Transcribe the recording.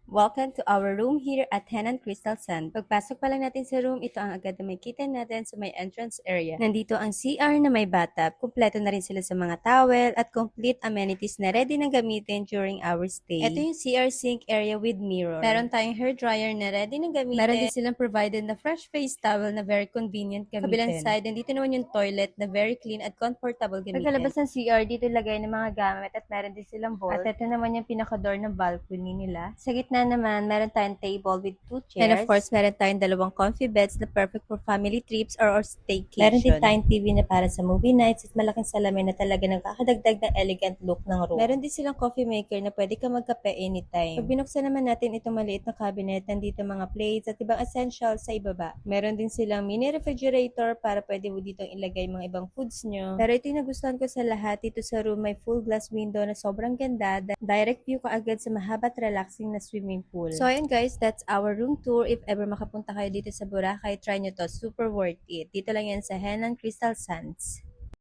Welcome to our room here at Henan Crystal Sand. Pagpasok pa lang natin sa room, ito ang agad na makikita natin sa may entrance area. Nandito ang CR na may bathtub. Kumpleto na rin sila sa mga towel at complete amenities na ready na gamitin during our stay. Ito yung CR sink area with mirror. Meron tayong hair dryer na ready na gamitin. Meron din silang provided na fresh face towel na very convenient gamitin. Kabilang side, nandito naman yung toilet na very clean at comfortable gamitin. Pagkalabas ng CR, dito lagay ng mga gamit at meron din silang vault. At ito naman yung pinaka-door ng balcony nila. Sa gitna naman, meron tayong table with 2 chairs. And of course, meron tayong dalawang comfy beds na perfect for family trips or staycation. Meron din tayong TV na para sa movie nights at malaking salamin na talaga nagkakadagdag ng elegant look ng room. Meron din silang coffee maker na pwede ka magkape anytime. Pag binuksan naman natin itong maliit na cabinet, nandito mga plates at ibang essentials sa ibaba. Meron din silang mini refrigerator para pwede mo ditong ilagay mga ibang foods nyo. Pero ito yung nagustuhan ko sa lahat. Dito sa room may full glass window na sobrang ganda. Direct view ka agad sa mahaba at relaxing na swimming pool. So ayun guys, that's our room tour. If ever makapunta kayo dito sa Boracay, try nyo to. Super worth it. Dito lang yan sa Henan Crystal Sands.